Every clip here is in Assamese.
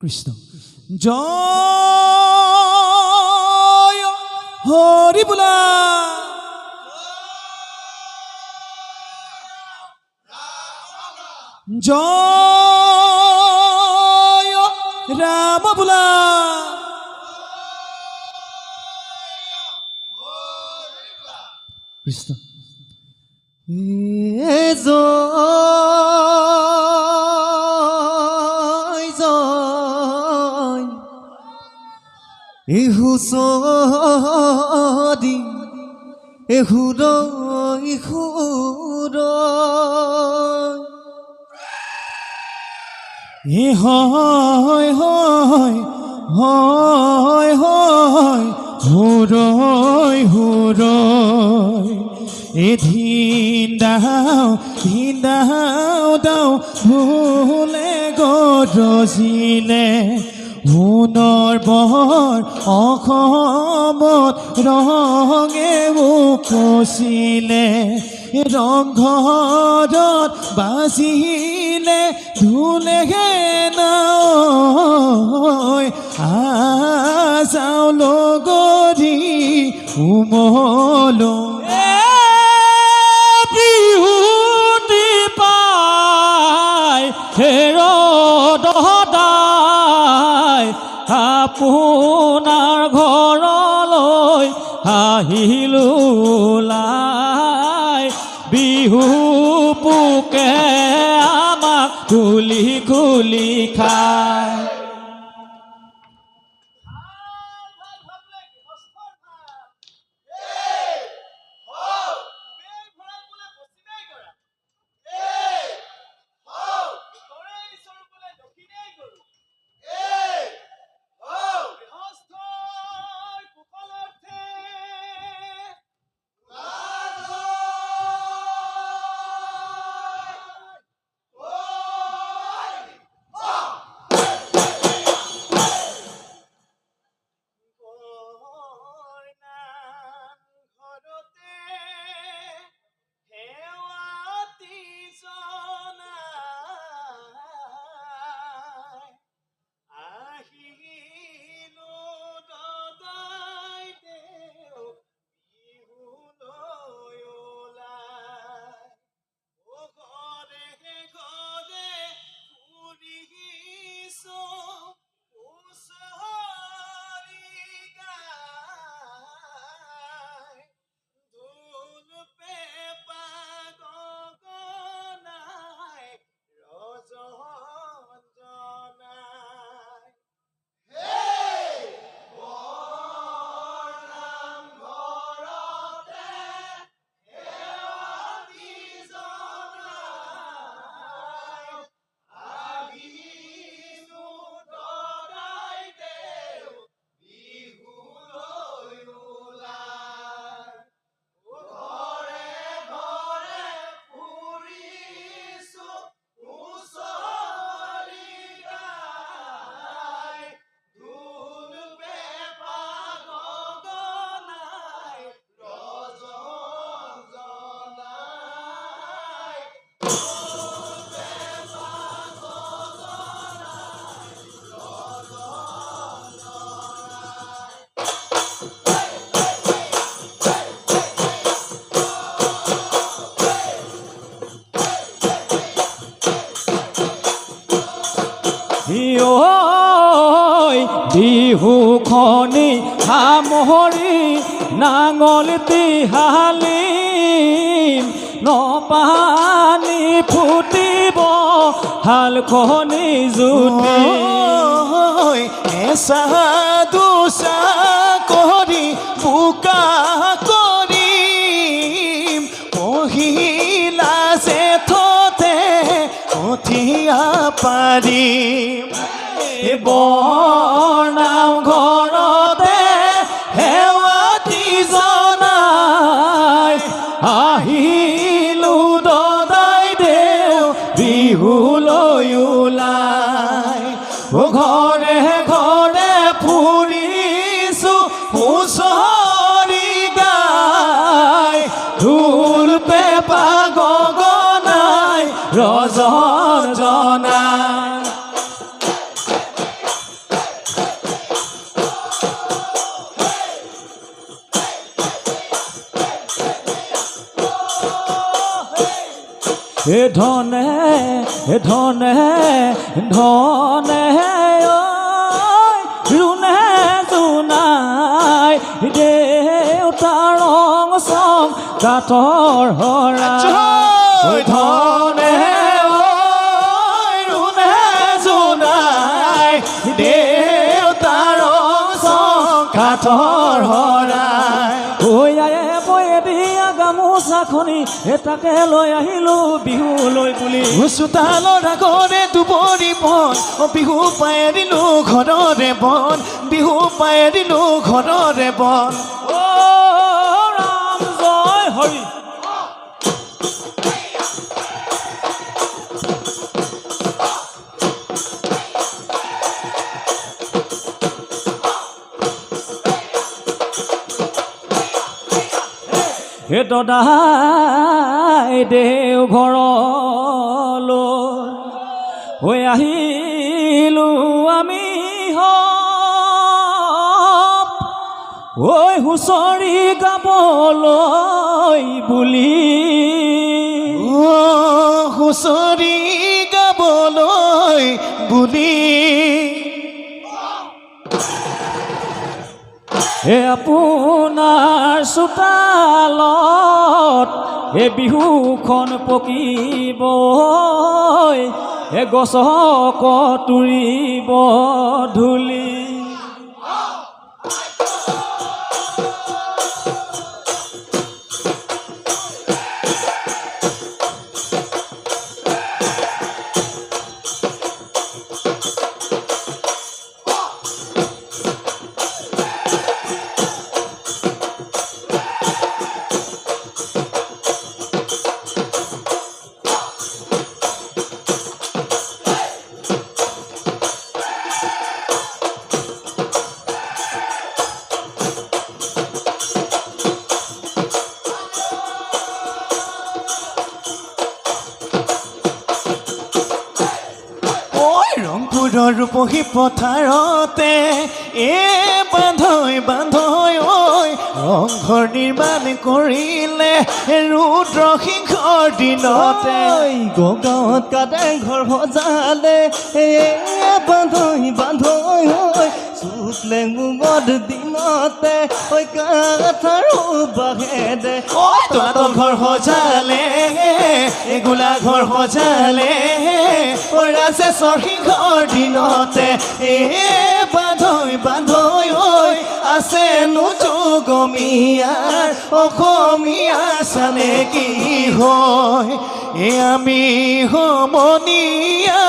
কৃষ্ণ জয় হরি বোলা জয় রাম বোলা কৃষ্ণ ইহুসদি ইহুদ ইহুদ হয় হয় হয় হয় হুরয় হুরয় ধিন দাও দাও ভুলে গৰজিলে সোণৰ বৰ অসমত ৰঙে উপচিলে ৰংঘৰত বাজিলে ঢোলেহে নৈ আজাও লগৰী উমলো বিহুতি পাই হেৰদাই আপোনাৰ ঘৰলৈ আহিলোলাই বিহু পোকে আমাক খুলি খুলি খায় বিহুখনি সামৰি নাঙল তিহালিম নপানী ফুটিব হালখনি জুতি এচা দুচা কৰি বোকা কৰিম পহিলা জেঠতে কঠীয়া পাৰিম বৰনাম ঘৰতে হেৱাতি জনাই আহিলো দদাই দেও বিহু বিহুলৈ ওলাই ঘৰে ঘৰে ফুৰিছো হুঁচৰি গাই ঢোল পেঁপা গগনাই ৰজনাই হে ধনে ধনে ধনে ৰুণে জোনাই দেউতাৰ ৰং চং কাঠৰ হৰা ধনে ৰুণে জোনাই দেউতাৰ ৰং চং কাঠৰ হৰাই ঐ আয়ে বয়ে দিয়া গামোচাখনি তাকে লৈ আহিলো বিহুলৈ বুলি চোতালৰ আগৰে দুবৰি বন বিহু পাই দিলো ঘৰৰে বন বিহু পাই দিলো ঘৰৰে বন অ ৰাম জয় হৰি হে দদাই দেও ঘৰলৈ হৈ আহিলো আমি ঐ হুঁচৰি গাবলৈ বুলি হুঁচৰি গাবলৈ বুলি হে আপোনাৰ চোতালত হে বিহুখন পকিব হে গছক তুৰিব ধূলি ৰূপহী পথাৰতে বান্ধৈ বান্ধৈ ঐ ৰংঘৰ নিৰ্মাণ কৰিলে ৰুদ্ৰসিংহৰ দিনতে গাঁৱত কাটে ঘৰ সজালে বান্ধৈ বান্ধৈ চুকলে মুগত দিনতে কাঠাৰো বাঘেদে তলাতল ঘৰ সজালে গোলা ঘৰ সজালে ৰাজেশ্বৰ সিংহৰ দিনতে বান্ধৈ বান্ধৈ আছে নোযোগমীয়াৰ অসমীয়া চানে কি হয় আমি সমনীয়া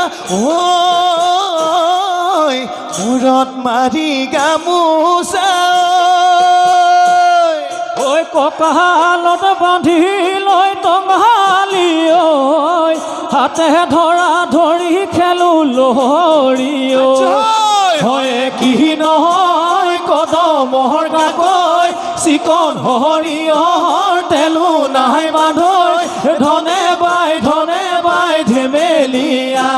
মূৰত মাৰি গামোচা ঐ কঁকালত বান্ধি লৈ টঙালি হাতে ধৰা ধৰি খেলো লহৰি হয় কি নহয় কদমৰ কাকৈ চিকন সৰিয়হৰ তেলো নাই বান্ধৈ ধনে বাই ধেমেলীয়া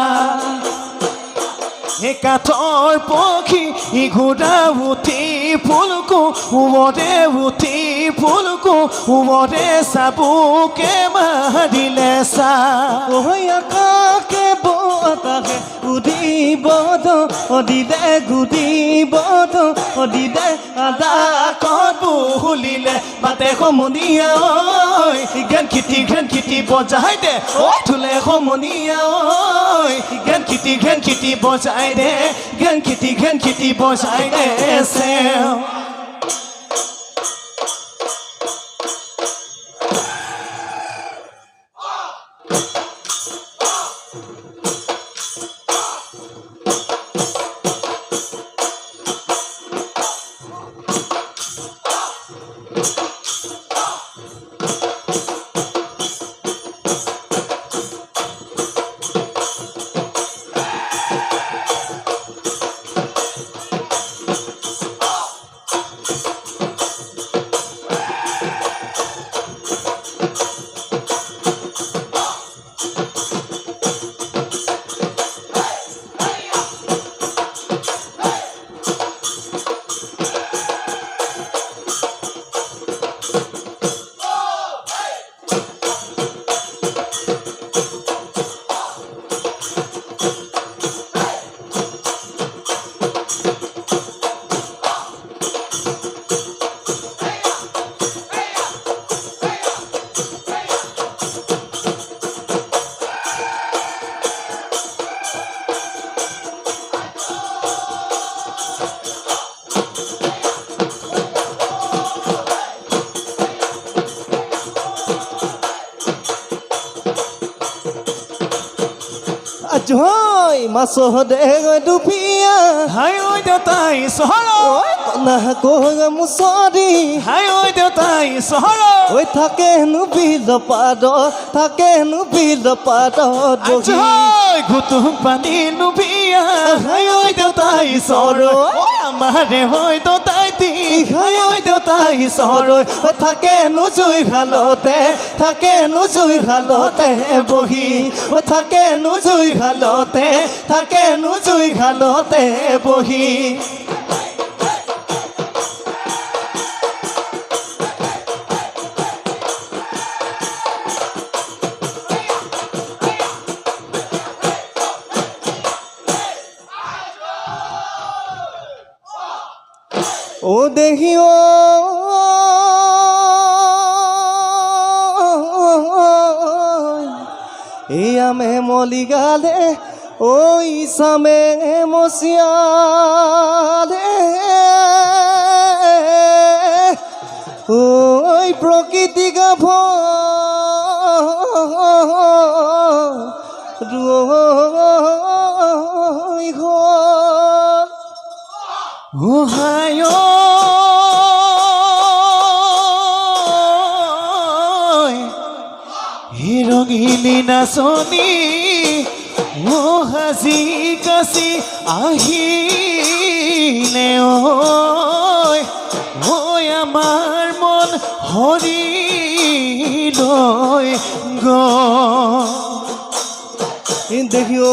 কাঠৰ পক্ষী ঘোঁৰা উঠি ফুলকো উমৰে উঠি ফুলকো উমৰে চাবুকে মাৰিলে চা আকাশে বতাহে উদিব দিলে গুদিব দিলে আদাকত বুলিলে বাটে সমনীয়া জ্ঞান খিটি বজাই দে থুলে সমনীয়া জ্ঞান খিটি বজাই দে জ্ঞান খিটি বজাই দে চেও জয় মাছৰ দে দুপিয়া হাই ঐ দেউতাই চহৰ ঐ কনা কয় মুচৰি হাই ঐ দেউতাই চহৰ ঐ থাকে হেনো বিল পাদত থাকে হেনো বিল পাদত বহি ঘুটু পানী নুবিয়া হাই ঐ দেউতাই চহৰ আমাৰে হৈ দেউতাই তি হাই ঐ দেউতাই চহৰ থাকে হেনো জুই খালতে থাকে হেনো জুই খালতে বহি থাকে হেনো জুই খালতে থাকে হেনো জুই খালতে বহি ও দেখিও আমে মলিগালে ওই সামে মশিয়ালে ওই প্রকৃতি গাভ রুই ঘর ও হাই ঐ ৰঙিলি নাচনী ও হাজি কাচি আহিলে ঐ ঐ আমাৰ মন হৰি লৈ দেখিও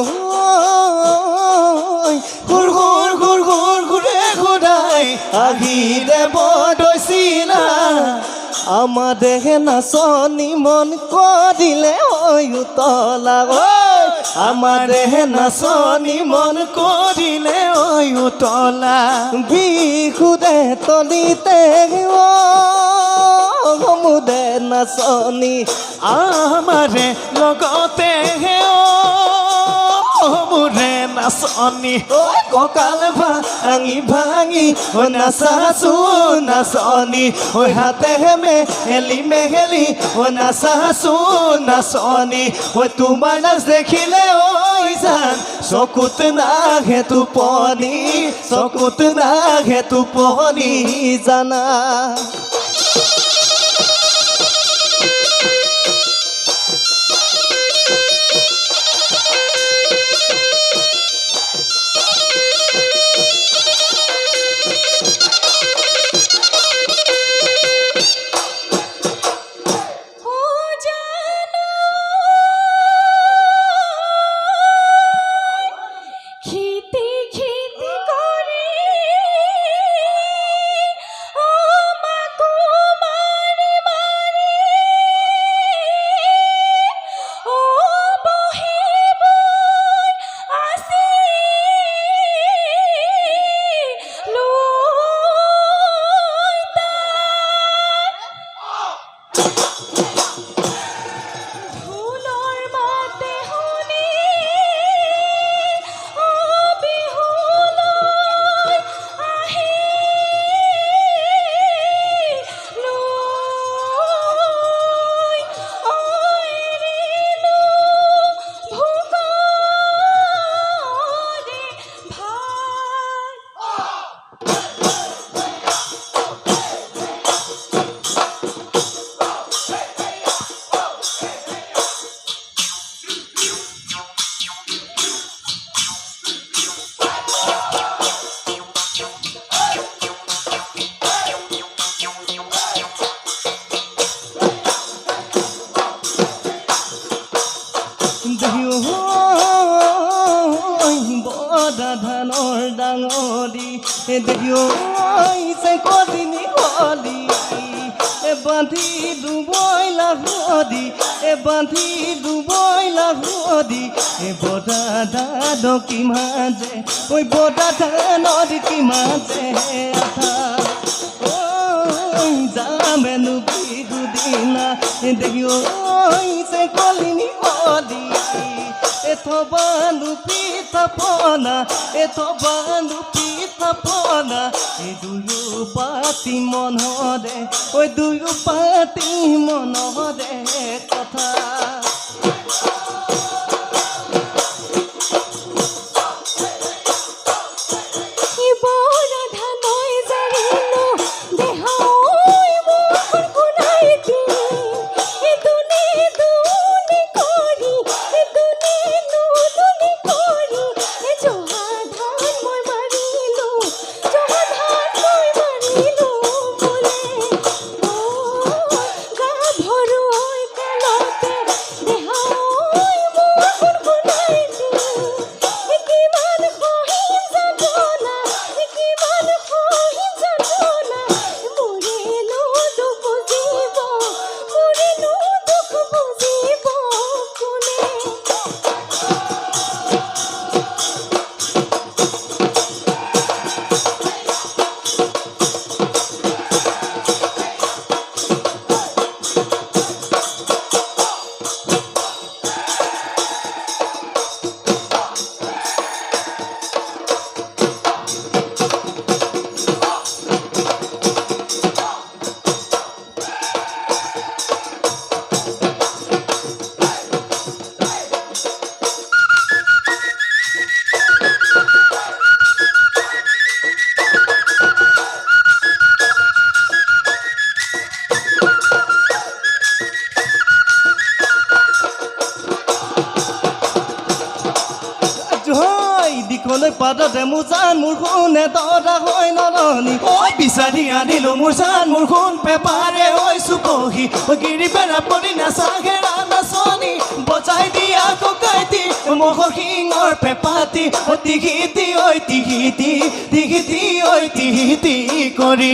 ঘুর ঘুর ঘুর ঘুর ঘুরে ঘুরাই আহিরে বদৈছিলা আমার দেহে নাচনি মন করিলে ওই উতলা আমার দেহে নাচনি মন কৰিলে ঐ উতলা বিহুদে তলিতে সমুদে নাচনি আমাৰে লগতে মোৰে নাচনী কঁকাল ভাঙি ভাঙি নাচাছো নাচনি হাতে মেহেলি মেহেলি নাচাছো নাচনি তোমাৰ নাচ দেখিলে ঐ জান চকুত নাহে টোপনি চকুত নাহে টোপনি জানা ধানৰ ডাঙৰি দেখিও যে কদিনী হলি বান্ধি ডুবই লাহদি বান্ধি ডুবই লাহদি বদা ধান কিমাজে ঐ বদা ধানৰ কিমাজে আঠা যামেনো বিহু দিনা দেখিও যে কলিনী হলি এথবানো পিঠা পনা এথবানো পিঠা পনা এই দুয়ো পাতি মনৰে ঐ দুয়ো পাতি মনৰে কথা দিকলৈ পাদতে মোৰ জান মোৰ শুনে তৰা হৈ নৰণি ঐ বিচাৰি আনিলো মোৰ জান মোৰ শুন পেপাৰে হৈছো বহি ঐ গিৰি বেৰা পৰি নাচাঘেৰা নাচনি বজাই দিয়া ককাইতি মহৰ শিঙৰ পেপাতি ঐ টিঘিতি ঐ টিঘিতি টিঘিতি ঐ টিঘিতি কৰি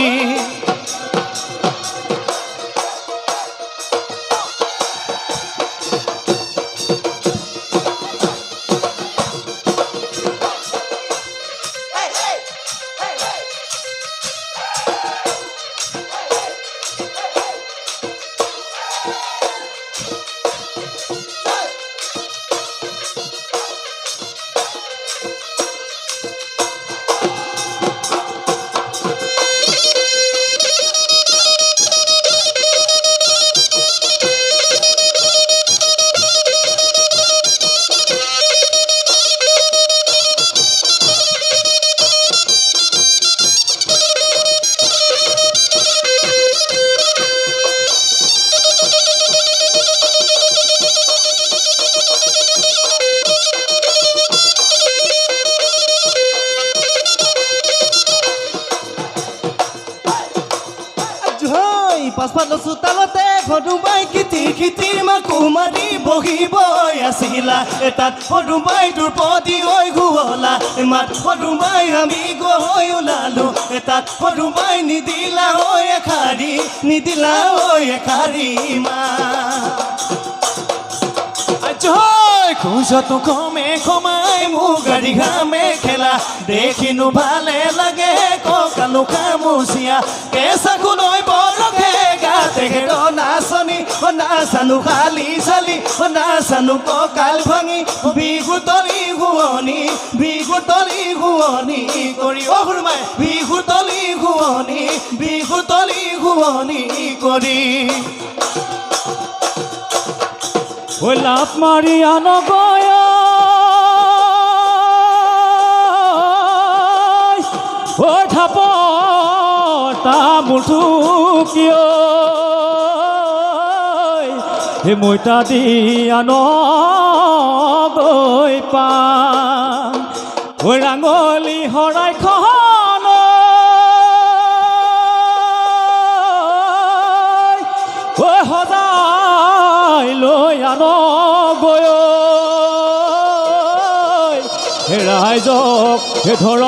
পাছফালৰ চোতালতে ঘৰুবাই খিতিৰ মাকো মাৰি বহিবই আছিলা এটাত ঘৰুবাই তোৰ পদি হৈ ঘুৱলা মাত ঘৰুবাই আমি গৈ ওলালো এটাত ঘৰুবাই নিদিলা হৈ এখাৰি মা খোজতো কমে কমাই মোৰ গাড়ী ঘামে খেলা দেখিনো ভালে লাগে কঁকালো খামুচিয়া কেঁচাখলৈ বৰখে গাতে হেৰ নাচনি নাচানো খালি চালি নাচানো কঁকাল ভাঙি বিহুতলি শুৱনি কৰি অসুৰমাই বিহুতলি শুৱনি কৰি ঐ লাভ মাৰি আনগয় ঐ থাপ তামোলটো কিয় হে মৈতা দি আনগৈ পা ঐ ৰাঙলী শৰাইখন ঐ সজাই লৈ আনগৈ ৰাইজক ধৰ